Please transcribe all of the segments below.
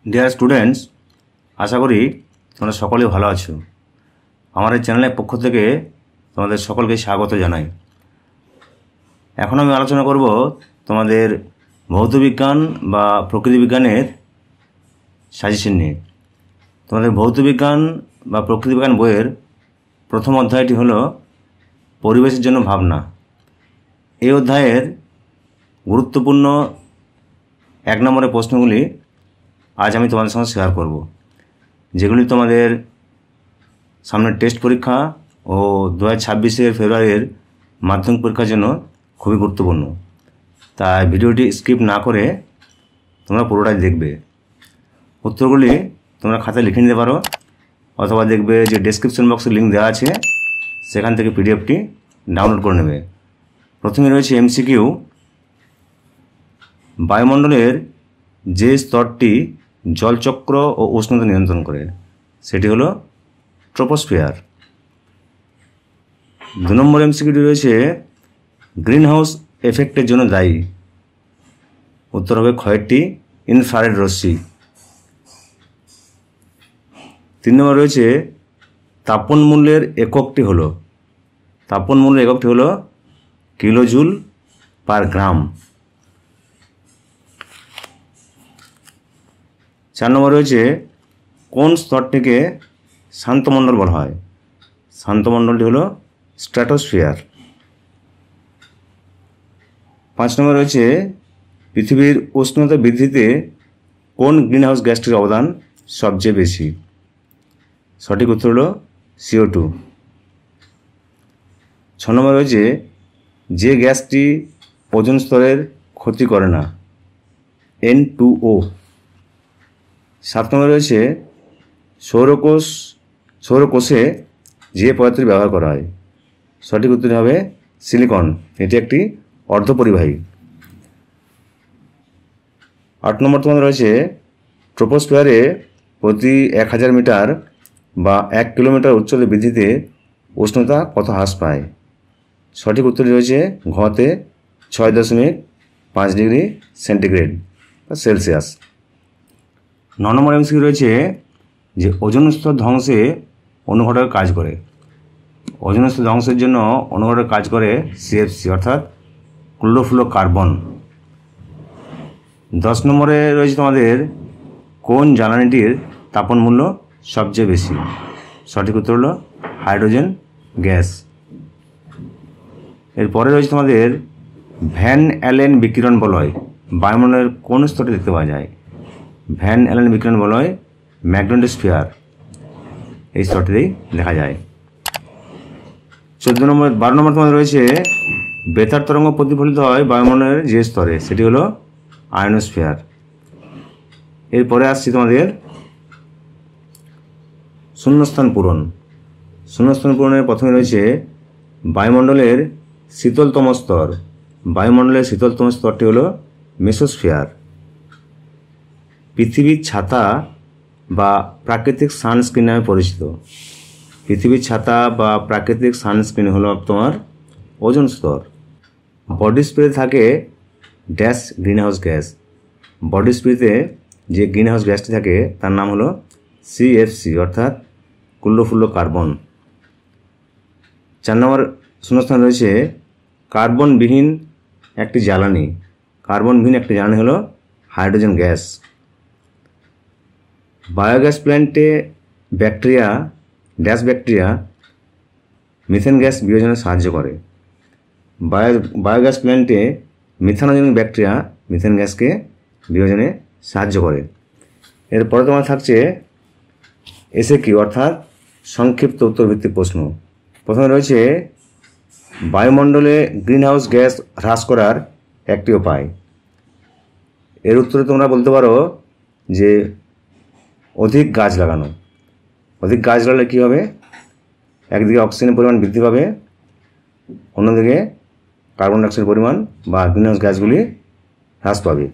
Dear students, আশা করি তোমরা সকলেই ভালো আছো। আমার এই চ্যানেলের পক্ষ থেকে তোমাদের সকলকে স্বাগত জানাই। এখন আমি আলোচনা করব তোমাদের ভৌতবিজ্ঞান বা প্রকৃতিবিজ্ঞানের সাজেশন নিয়ে। তোমাদের ভৌতবিজ্ঞান বা প্রকৃতিবিজ্ঞান বইয়ের প্রথম অধ্যায়টি হলো পরিবেশের জন্য ভাবনা। এই অধ্যায়ের গুরুত্বপূর্ণ 1 নম্বরের প্রশ্নগুলি আজ আমি তোমাদের সঙ্গে শেয়ার করব, যেগুলি তোমাদের সামনের টেস্ট পরীক্ষা ও 2026 ফেব্রুয়ারির মাধ্যমিক পরীক্ষার জন্য খুবই গুরুত্বপূর্ণ। তাই ভিডিওটি স্কিপ না করে তোমরা পুরোটাই দেখবে। উত্তরগুলি তোমরা খাতায় লিখে নিতে পারো, অথবা দেখবে যে ডেসক্রিপশন বক্সে লিঙ্ক দেওয়া আছে, সেখান থেকে পিডিএফটি ডাউনলোড করে নেবে। প্রথমে রয়েছে এমসিকিউ। বায়ুমণ্ডলের যে স্তরটি জলচক্র ও উষ্ণতা নিয়ন্ত্রণ করে সেটি হলো ট্রপোস্ফিয়ার। 2 নম্বর এমসিকিউটি রয়েছে গ্রিন হাউস এফেক্টের জন্য দায়ী। উত্তর হবে ক্ষয়টি ইনফ্রারেড রশ্মি। 3 নম্বর রয়েছে তাপন মূল্যের এককটি হলো কিলোজুল পার গ্রাম। 4 নম্বর রয়েছে কোন স্তরটিকে শান্তমণ্ডল বলা হয়? শান্তমণ্ডলটি হলো স্ট্র্যাটোস্ফিয়ার। 5 নম্বর রয়েছে পৃথিবীর উষ্ণতা বৃদ্ধিতে কোন গ্রিনহাউস গ্যাসটির অবদান সবচেয়ে বেশি? সঠিক উত্তর হলো CO2। 6 নম্বর রয়েছে যে গ্যাসটি ওজোন স্তরের ক্ষতি করে না? N2O। 7 নম্বর রয়েছে সৌরকোষে যে পদার্থটি ব্যবহার করা হয়? সঠিক উত্তর হবে সিলিকন। এটি একটি অর্ধপরিবাহী। 8 নম্বর তোমাদের রয়েছে ট্রপোস্ফিয়ারে প্রতি 1000 মিটার বা 1 কিলোমিটার উচ্চতা বৃদ্ধিতে উষ্ণতা কত হ্রাস পায়? সঠিক উত্তরটি রয়েছে ঘতে 6.5 ডিগ্রি সেন্টিগ্রেড বা সেলসিয়াস। 9 নম্বর এমসিকিউ রয়েছে যে ওজোন স্তর ধ্বংসে অনুঘটক কাজ করে। ওজোন স্তর ধ্বংসের জন্য অনুঘটক কাজ করে CFC অর্থাৎ ক্লোরোফ্লোরোকার্বন। 10 নম্বরে রয়েছে তোমাদের কোন জ্বালানিটির তাপন মূল্য সবচেয়ে বেশি? সঠিক উত্তর হলো হাইড্রোজেন গ্যাস। এরপরে রয়েছে তোমাদের ভ্যান অ্যালেন বিকিরণ বলয় বায়ুমণ্ডলের কোন স্তরে দেখতে পাওয়া যায়? ভ্যান অ্যালেন বিকিরণ বলয় ম্যাগনেটোস্ফিয়ার এই স্তরটিতেই দেখা যায়। 12 নম্বর তোমাদের রয়েছে বেতার তরঙ্গ প্রতিফলিত হয় বায়ুমণ্ডলের যে স্তরে, সেটি হলো আয়নোস্ফিয়ার। এরপরে আসছি তোমাদের শূন্যস্থান পূরণের প্রথমে রয়েছে বায়ুমণ্ডলের শীতলতম স্তরটি হলো মেসোস্ফিয়ার। পৃথিবীর ছাতা বা প্রাকৃতিক সানস্ক্রিন নামে পরিচিত। পৃথিবীর ছাতা বা প্রাকৃতিক সানস্ক্রিন হলো তোমার ওজোন স্তর। বডি স্প্রে থাকে ড্যাশ গ্রিনহাউস গ্যাস। বডি স্প্রেতে যে গ্রিনহাউস গ্যাসটি থাকে তার নাম হলো CFC অর্থাৎ ক্লোরোফ্লোরোকার্বন। 4 নম্বর শূন্যস্থান রয়েছে কার্বনবিহীন একটি জ্বালানি হলো হাইড্রোজেন গ্যাস। বায়োগ্যাস প্ল্যান্টে ব্যাকটেরিয়া মিথেন গ্যাস বিয়োজনে সাহায্য করে। বায়োগ্যাস প্ল্যান্টে মিথানোজেনিক ব্যাকটেরিয়া মিথেন গ্যাসকে বিয়োজনে সাহায্য করে। এরপরে তোমার থাকছে SAQ অর্থাৎ সংক্ষিপ্ত উত্তরভিত্তিক প্রশ্ন। প্রথমে রয়েছে বায়ুমণ্ডলে গ্রিনহাউস গ্যাস হ্রাস করার একটি উপায়। এর উত্তরে তোমরা বলতে পারো যে অধিক গাছ লাগানো। অধিক গাছ লাগালে কী হবে? একদিকে অক্সিজেনের পরিমাণ বৃদ্ধি পাবে, অন্যদিকে কার্বন ডাইঅক্সাইডের পরিমাণ বা গ্রিনহাউস গ্যাসগুলি হ্রাস পাবে।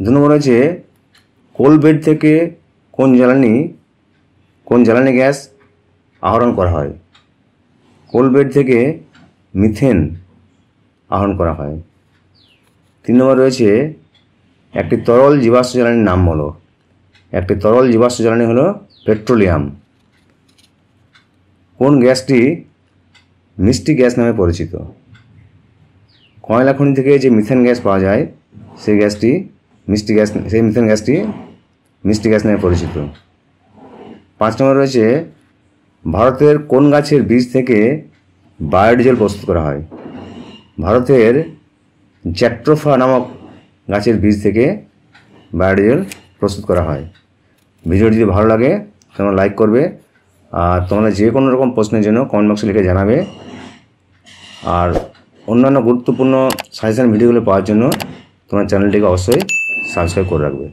2 নম্বর রয়েছে কোল বেড থেকে কোন জ্বালানি গ্যাস আহরণ করা হয়? কোল বেড থেকে মিথেন আহরণ করা হয়। 3 নম্বর রয়েছে একটি তরল জীবাশ্ম জ্বালানির নাম হলো। একটি তরল জীবাশ্ম জ্বালানি হলো পেট্রোলিয়াম। কোন গ্যাসটি মিষ্টি গ্যাস নামে পরিচিত? কয়লা খনি থেকে যে মিথেন গ্যাস পাওয়া যায় সেই গ্যাসটি মিষ্টি গ্যাস, সেই মিথেন গ্যাসটি মিষ্টি গ্যাস নামে পরিচিত। 5 নম্বর রয়েছে ভারতের কোন গাছের বীজ থেকে বায়োডিজেল প্রস্তুত করা হয়? ভারতের জ্যাট্রোফা নামক গাছের বীজ থেকে বায়োডিজেল প্রস্তুত করা হয়। ভিডিওটি যদি ভালো লাগে তোমরা লাইক করবে, আর তোমরা যে কোনো রকম প্রশ্নের জন্য কমেন্ট বক্সে লিখে জানাবে। আর অন্যান্য গুরুত্বপূর্ণ সাজেশন ভিডিওগুলো পাওয়ার জন্য তোমার চ্যানেলটিকে অবশ্যই সাবস্ক্রাইব করে রাখবে।